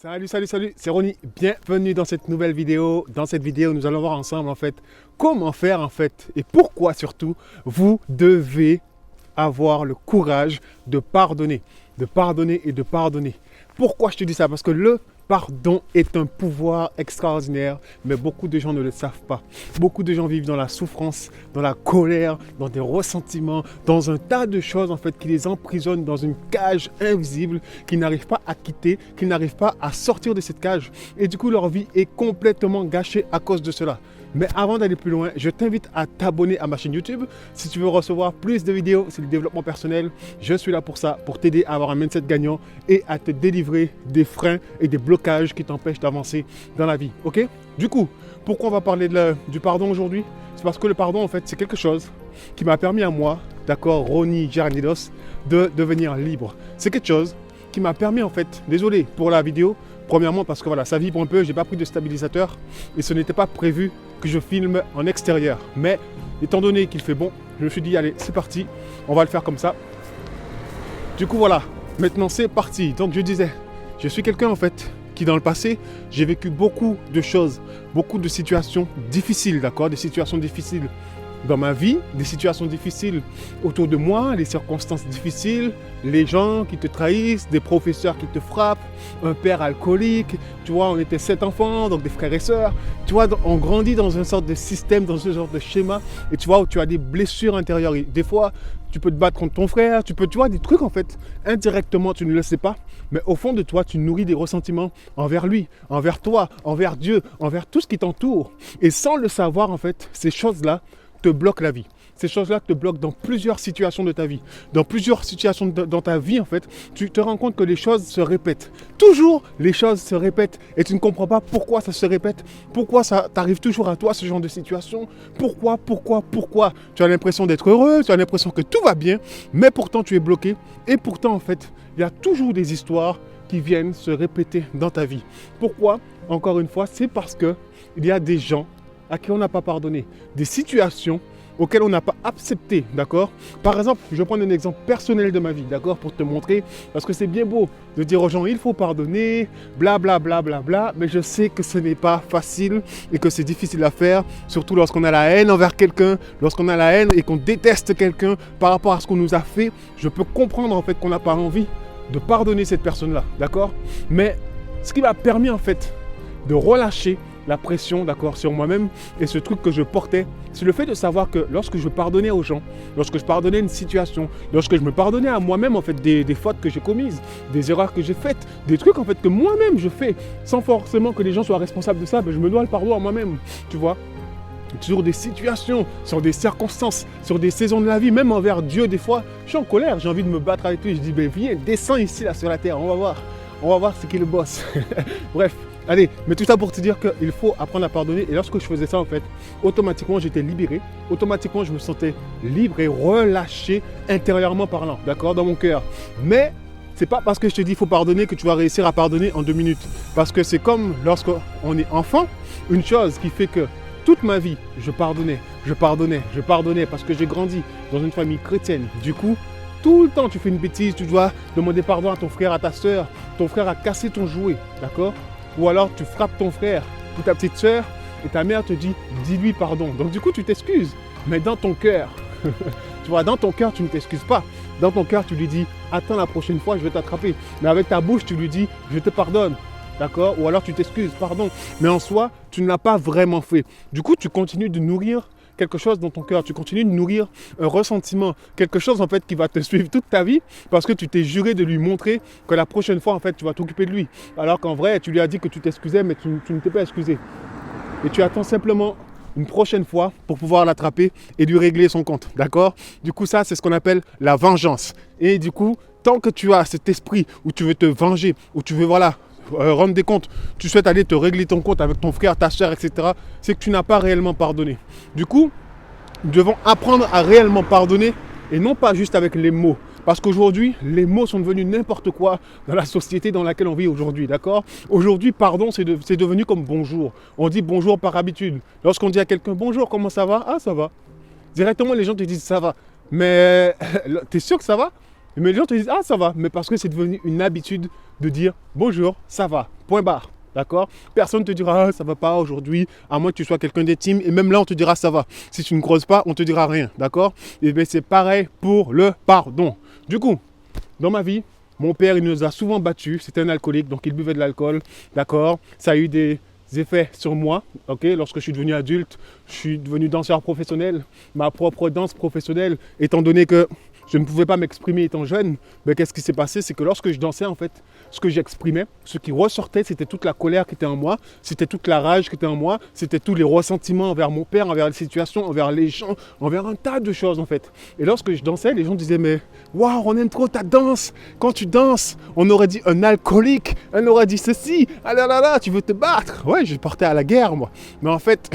Salut, salut, salut, c'est Ronnie. Bienvenue dans cette nouvelle vidéo. Dans cette vidéo, nous allons voir ensemble comment faire et pourquoi surtout vous devez avoir le courage de pardonner et de pardonner. Pourquoi je te dis ça? Parce que le pardon est un pouvoir extraordinaire, mais beaucoup de gens ne le savent pas. Beaucoup de gens vivent dans la souffrance, dans la colère, dans des ressentiments, dans un tas de choses qui les emprisonnent dans une cage invisible qu'ils n'arrivent pas à quitter, qu'ils n'arrivent pas à sortir de cette cage. Et du coup, leur vie est complètement gâchée à cause de cela. Mais avant d'aller plus loin, je t'invite à t'abonner à ma chaîne YouTube. Si tu veux recevoir plus de vidéos sur le développement personnel, je suis là pour ça, pour t'aider à avoir un mindset gagnant et à te délivrer des freins et des blocages qui t'empêchent d'avancer dans la vie. Ok? Du coup, pourquoi on va parler du pardon aujourd'hui? C'est parce que le pardon, c'est quelque chose qui m'a permis à moi, d'accord, Ronnie Geranidos, de devenir libre. C'est quelque chose qui m'a permis désolé pour la vidéo, premièrement parce que voilà, ça vibre un peu, j'ai pas pris de stabilisateur et ce n'était pas prévu que je filme en extérieur. Mais étant donné qu'il fait bon, je me suis dit allez, c'est parti, on va le faire comme ça. Du coup voilà, maintenant c'est parti. Donc je disais, je suis quelqu'un qui dans le passé, j'ai vécu beaucoup de choses, beaucoup de situations difficiles, d'accord, des situations difficiles dans ma vie, des situations difficiles autour de moi, les circonstances difficiles, les gens qui te trahissent, des professeurs qui te frappent, un père alcoolique, tu vois, on était 7 enfants, donc des frères et sœurs, tu vois, on grandit dans une sorte de système, dans une sorte de schéma, et tu vois, où tu as des blessures intérieures, et des fois, tu peux te battre contre ton frère, tu vois, des trucs indirectement, tu ne le sais pas, mais au fond de toi, tu nourris des ressentiments envers lui, envers toi, envers Dieu, envers tout ce qui t'entoure, et sans le savoir, ces choses-là, te bloquent la vie. Ces choses-là te bloquent dans plusieurs situations de ta vie. Dans plusieurs situations dans ta vie, tu te rends compte que les choses se répètent. Toujours, les choses se répètent et tu ne comprends pas pourquoi ça se répète. Pourquoi ça t'arrive toujours à toi, ce genre de situation. Pourquoi. Tu as l'impression d'être heureux, tu as l'impression que tout va bien, mais pourtant tu es bloqué. Et pourtant, il y a toujours des histoires qui viennent se répéter dans ta vie. Pourquoi? Encore une fois, c'est parce que il y a des gens à qui on n'a pas pardonné, des situations auxquelles on n'a pas accepté, d'accord? Par exemple, je vais prendre un exemple personnel de ma vie, d'accord? Pour te montrer, parce que c'est bien beau de dire aux gens, il faut pardonner, bla bla bla bla bla, mais je sais que ce n'est pas facile et que c'est difficile à faire, surtout lorsqu'on a la haine envers quelqu'un, lorsqu'on a la haine et qu'on déteste quelqu'un par rapport à ce qu'on nous a fait. Je peux comprendre qu'on n'a pas envie de pardonner cette personne-là, d'accord? Mais ce qui m'a permis de relâcher la pression, d'accord, sur moi-même et ce truc que je portais, c'est le fait de savoir que lorsque je pardonnais aux gens, lorsque je pardonnais une situation, lorsque je me pardonnais à moi-même des fautes que j'ai commises, des erreurs que j'ai faites, des trucs que moi-même je fais, sans forcément que les gens soient responsables de ça, mais je me dois le pardon à moi-même, tu vois. Sur des situations, sur des circonstances, sur des saisons de la vie, même envers Dieu, des fois, je suis en colère, j'ai envie de me battre avec lui, je dis, viens, descends ici, là, sur la terre, on va voir ce qu'il le boss. Bref. Allez, mais tout ça pour te dire qu'il faut apprendre à pardonner. Et lorsque je faisais ça, automatiquement, j'étais libéré. Automatiquement, je me sentais libre et relâché intérieurement parlant, d'accord, dans mon cœur. Mais c'est pas parce que je te dis qu'il faut pardonner que tu vas réussir à pardonner en 2 minutes. Parce que c'est comme lorsqu'on est enfant, une chose qui fait que toute ma vie, je pardonnais parce que j'ai grandi dans une famille chrétienne. Du coup, tout le temps, tu fais une bêtise, tu dois demander pardon à ton frère, à ta soeur. Ton frère a cassé ton jouet, d'accord? Ou alors tu frappes ton frère ou ta petite soeur et ta mère te dit « dis-lui pardon ». Donc du coup tu t'excuses, mais dans ton cœur, tu vois, dans ton cœur tu ne t'excuses pas. Dans ton cœur tu lui dis « attends, la prochaine fois je vais t'attraper ». Mais avec ta bouche tu lui dis « je te pardonne ». D'accord? Ou alors tu t'excuses, pardon. Mais en soi, tu ne l'as pas vraiment fait. Du coup, tu continues de nourrir quelque chose dans ton cœur, tu continues de nourrir un ressentiment, quelque chose qui va te suivre toute ta vie parce que tu t'es juré de lui montrer que la prochaine fois tu vas t'occuper de lui. Alors qu'en vrai, tu lui as dit que tu t'excusais mais tu ne t'es pas excusé. Et tu attends simplement une prochaine fois pour pouvoir l'attraper et lui régler son compte, d'accord? Du coup, ça, c'est ce qu'on appelle la vengeance. Et du coup, tant que tu as cet esprit où tu veux te venger, où tu veux, rendre des comptes, tu souhaites aller te régler ton compte avec ton frère, ta soeur, etc., c'est que tu n'as pas réellement pardonné. Du coup, nous devons apprendre à réellement pardonner et non pas juste avec les mots. Parce qu'aujourd'hui, les mots sont devenus n'importe quoi dans la société dans laquelle on vit aujourd'hui, d'accord? Aujourd'hui, pardon, c'est devenu comme bonjour. On dit bonjour par habitude. Lorsqu'on dit à quelqu'un bonjour, comment ça va? Ah, ça va. Directement, les gens te disent ça va. Mais t'es sûr que ça va? Mais les gens te disent ah, ça va. Mais parce que c'est devenu une habitude de dire bonjour, ça va. Point barre. D'accord? Personne ne te dira ah, ça va pas aujourd'hui, à moins que tu sois quelqu'un d'intime. Et même là, on te dira ça va. Si tu ne creuses pas, on te dira rien. D'accord? Et bien, c'est pareil pour le pardon. Du coup, dans ma vie, mon père, il nous a souvent battus. C'était un alcoolique, donc il buvait de l'alcool. D'accord? Ça a eu des effets sur moi. Ok? Lorsque je suis devenu adulte, je suis devenu danseur professionnel. Ma propre danse professionnelle, étant donné que je ne pouvais pas m'exprimer étant jeune, mais qu'est-ce qui s'est passé? C'est que lorsque je dansais, en fait, ce que j'exprimais, ce qui ressortait, c'était toute la colère qui était en moi, c'était toute la rage qui était en moi, c'était tous les ressentiments envers mon père, envers les situations, envers les gens, envers un tas de choses, en fait. Et lorsque je dansais, les gens disaient, mais waouh, on aime trop ta danse. Quand tu danses, on aurait dit un alcoolique, on aurait dit ceci, ah là là là, tu veux te battre. Ouais, je partais à la guerre, moi. Mais en fait...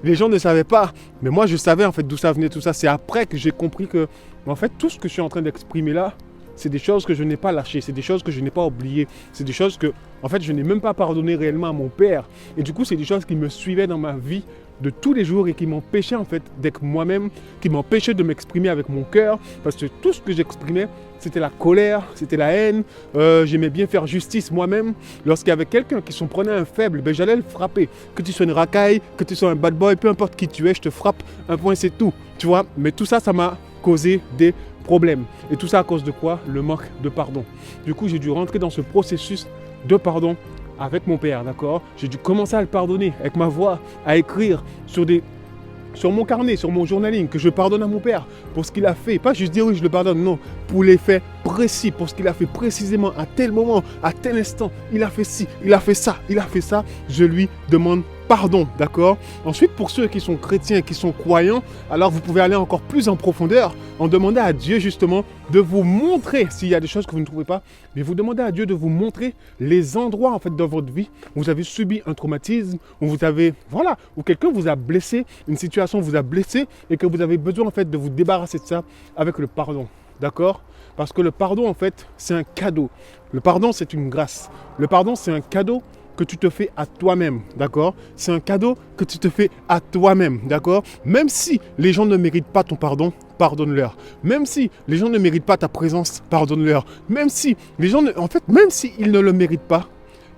Les gens ne savaient pas, mais moi je savais en fait d'où ça venait tout ça. C'est après que j'ai compris que, en fait, tout ce que je suis en train d'exprimer là, c'est des choses que je n'ai pas lâchées, c'est des choses que je n'ai pas oubliées, c'est des choses que, en fait, je n'ai même pas pardonné réellement à mon père. Et du coup, c'est des choses qui me suivaient dans ma vie de tous les jours et qui m'empêchaient en fait d'être moi-même, qui m'empêchaient de m'exprimer avec mon cœur, parce que tout ce que j'exprimais, c'était la colère, c'était la haine. J'aimais bien faire justice moi-même. Lorsqu'il y avait quelqu'un qui s'en prenait un faible, ben j'allais le frapper. Que tu sois une racaille, que tu sois un bad boy, peu importe qui tu es, je te frappe. Un point, c'est tout. Tu vois, mais tout ça, ça m'a causé des problèmes. Et tout ça à cause de quoi? Le manque de pardon. Du coup, j'ai dû rentrer dans ce processus de pardon avec mon père, d'accord? J'ai dû commencer à le pardonner avec ma voix, à écrire sur mon carnet, sur mon journaling, que je pardonne à mon père pour ce qu'il a fait. Pas juste dire oui, je le pardonne, non. Pour les faits précis, pour ce qu'il a fait précisément, à tel moment, à tel instant. Il a fait ci, il a fait ça, il a fait ça. Je lui demande pardon, d'accord? Ensuite, pour ceux qui sont chrétiens, qui sont croyants, alors vous pouvez aller encore plus en profondeur, en demandant à Dieu justement de vous montrer, s'il y a des choses que vous ne trouvez pas, mais vous demandez à Dieu de vous montrer les endroits en fait dans votre vie où vous avez subi un traumatisme, où vous avez, voilà, où quelqu'un vous a blessé, une situation vous a blessé et que vous avez besoin en fait de vous débarrasser de ça avec le pardon, d'accord? Parce que le pardon en fait, c'est un cadeau. Le pardon, c'est une grâce. Le pardon, c'est un cadeau que tu te fais à toi-même, d'accord? C'est un cadeau que tu te fais à toi-même, d'accord? Même si les gens ne méritent pas ton pardon, pardonne-leur. Même si les gens ne méritent pas ta présence, pardonne-leur. Même si les gens, en fait, même s'ils ne le méritent pas,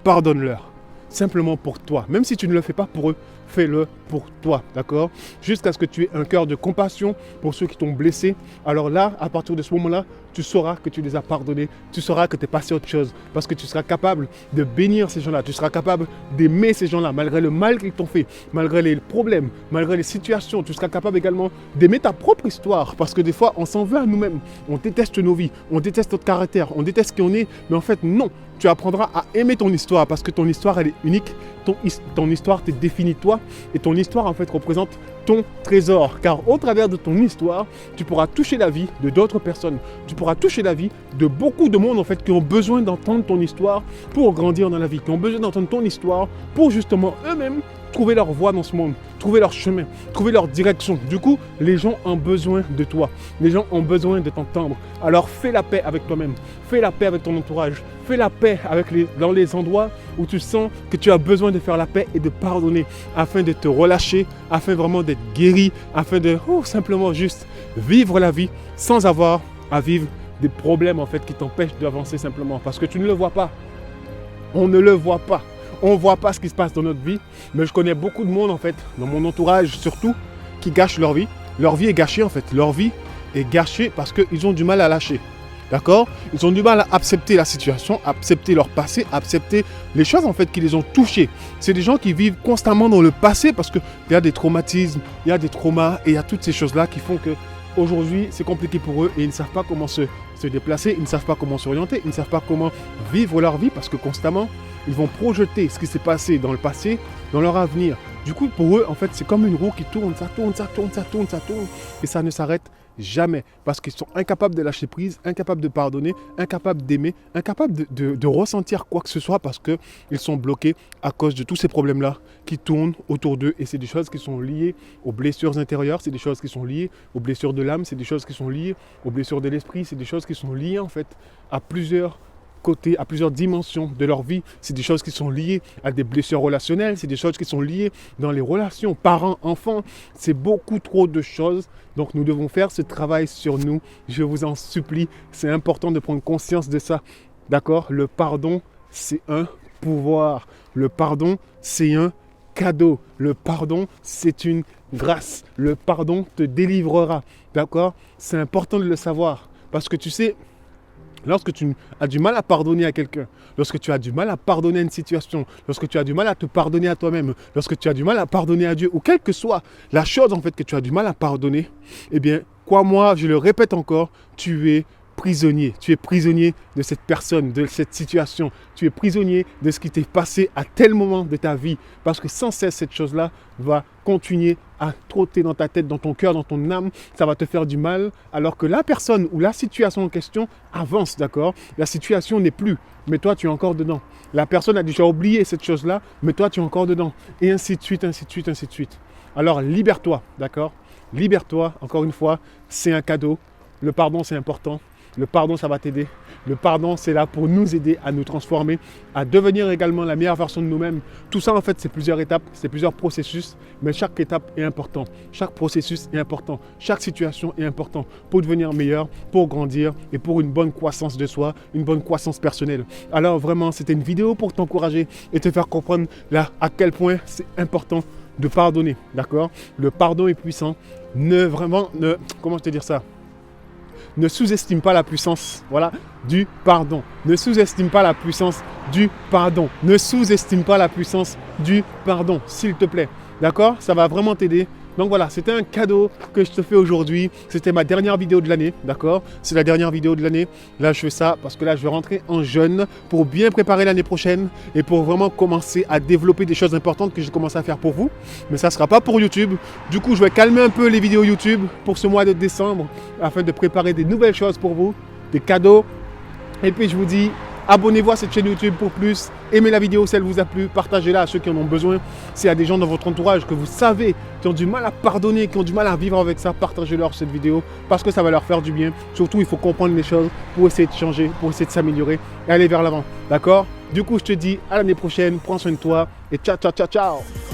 pardonne-leur. Simplement pour toi. Même si tu ne le fais pas pour eux, fais-le pour toi, d'accord? Jusqu'à ce que tu aies un cœur de compassion pour ceux qui t'ont blessé. Alors là, à partir de ce moment-là, tu sauras que tu les as pardonnés. Tu sauras que tu es passé à autre chose. Parce que tu seras capable de bénir ces gens-là. Tu seras capable d'aimer ces gens-là, malgré le mal qu'ils t'ont fait, malgré les problèmes, malgré les situations. Tu seras capable également d'aimer ta propre histoire. Parce que des fois, on s'en veut à nous-mêmes. On déteste nos vies, on déteste notre caractère, on déteste qui on est. Mais en fait, non. Tu apprendras à aimer ton histoire parce que ton histoire, elle est unique. Ton histoire te définit toi et ton histoire, en fait, représente ton trésor. Car au travers de ton histoire, tu pourras toucher la vie de d'autres personnes. Tu pourras toucher la vie de beaucoup de monde, en fait, qui ont besoin d'entendre ton histoire pour grandir dans la vie, qui ont besoin d'entendre ton histoire pour justement eux-mêmes trouver leur voie dans ce monde, trouver leur chemin, trouver leur direction. Du coup, les gens ont besoin de toi. Les gens ont besoin de t'entendre. Alors fais la paix avec toi-même. Fais la paix avec ton entourage. Fais la paix dans les endroits où tu sens que tu as besoin de faire la paix et de pardonner afin de te relâcher, afin vraiment d'être guéri, afin de simplement juste vivre la vie sans avoir à vivre des problèmes en fait qui t'empêchent d'avancer simplement. Parce que tu ne le vois pas. On ne le voit pas. On ne voit pas ce qui se passe dans notre vie, mais je connais beaucoup de monde en fait, dans mon entourage surtout, qui gâchent leur vie. Leur vie est gâchée en fait. Leur vie est gâchée parce qu'ils ont du mal à lâcher. D'accord? Ils ont du mal à accepter la situation, accepter leur passé, accepter les choses en fait qui les ont touchés. C'est des gens qui vivent constamment dans le passé parce qu'il y a des traumatismes, il y a des traumas et il y a toutes ces choses-là qui font que aujourd'hui c'est compliqué pour eux et ils ne savent pas comment se déplacer, ils ne savent pas comment s'orienter, ils ne savent pas comment vivre leur vie parce que constamment ils vont projeter ce qui s'est passé dans le passé, dans leur avenir. Du coup, pour eux, en fait, c'est comme une roue qui tourne, ça tourne, ça tourne, ça tourne, ça tourne. Et ça ne s'arrête jamais. Parce qu'ils sont incapables de lâcher prise, incapables de pardonner, incapables d'aimer, incapables de ressentir quoi que ce soit parce qu'ils sont bloqués à cause de tous ces problèmes-là qui tournent autour d'eux. Et c'est des choses qui sont liées aux blessures intérieures, c'est des choses qui sont liées aux blessures de l'âme, c'est des choses qui sont liées aux blessures de l'esprit, c'est des choses qui sont liées en fait à plusieurs côtés, à plusieurs dimensions de leur vie. C'est des choses qui sont liées à des blessures relationnelles, c'est des choses qui sont liées dans les relations parents-enfants. C'est beaucoup trop de choses. Donc nous devons faire ce travail sur nous. Je vous en supplie, c'est important de prendre conscience de ça. D'accord? Le pardon, c'est un pouvoir. Le pardon, c'est un cadeau. Le pardon, c'est une grâce. Le pardon te délivrera. D'accord? C'est important de le savoir. Parce que tu sais, lorsque tu as du mal à pardonner à quelqu'un, lorsque tu as du mal à pardonner à une situation, lorsque tu as du mal à te pardonner à toi-même, lorsque tu as du mal à pardonner à Dieu, ou quelle que soit la chose en fait que tu as du mal à pardonner, eh bien, crois-moi, je le répète encore, tu es prisonnier. Tu es prisonnier de cette personne, de cette situation. Tu es prisonnier de ce qui t'est passé à tel moment de ta vie. Parce que sans cesse, cette chose-là va continuer à trotter dans ta tête, dans ton cœur, dans ton âme. Ça va te faire du mal. Alors que la personne ou la situation en question avance, d'accord? La situation n'est plus, mais toi, tu es encore dedans. La personne a déjà oublié cette chose-là, mais toi, tu es encore dedans. Et ainsi de suite, ainsi de suite, ainsi de suite. Alors, libère-toi, d'accord? Libère-toi, encore une fois, c'est un cadeau. Le pardon, c'est important. Le pardon, ça va t'aider. Le pardon, c'est là pour nous aider à nous transformer, à devenir également la meilleure version de nous-mêmes. Tout ça, en fait, c'est plusieurs étapes, c'est plusieurs processus, mais chaque étape est importante. Chaque processus est important. Chaque situation est importante pour devenir meilleur, pour grandir et pour une bonne croissance de soi, une bonne croissance personnelle. Alors, vraiment, c'était une vidéo pour t'encourager et te faire comprendre là à quel point c'est important de pardonner, d'accord? Le pardon est puissant. Comment je te dire ça? Ne sous-estime pas la puissance, voilà, du pardon. Ne sous-estime pas la puissance du pardon. Ne sous-estime pas la puissance du pardon, s'il te plaît. D'accord? Ça va vraiment t'aider. Donc voilà, c'était un cadeau que je te fais aujourd'hui. C'était ma dernière vidéo de l'année, d'accord? C'est la dernière vidéo de l'année. Là, je fais ça parce que là, je vais rentrer en jeûne pour bien préparer l'année prochaine et pour vraiment commencer à développer des choses importantes que j'ai commencé à faire pour vous. Mais ça ne sera pas pour YouTube. Du coup, je vais calmer un peu les vidéos YouTube pour ce mois de décembre afin de préparer des nouvelles choses pour vous, des cadeaux. Et puis, je vous dis, abonnez-vous à cette chaîne YouTube pour plus. Aimez la vidéo si elle vous a plu. Partagez-la à ceux qui en ont besoin. S'il y a des gens dans votre entourage que vous savez qui ont du mal à pardonner, qui ont du mal à vivre avec ça, partagez-leur cette vidéo parce que ça va leur faire du bien. Surtout, il faut comprendre les choses pour essayer de changer, pour essayer de s'améliorer et aller vers l'avant. D'accord? Du coup, je te dis à l'année prochaine. Prends soin de toi et ciao, ciao, ciao, ciao.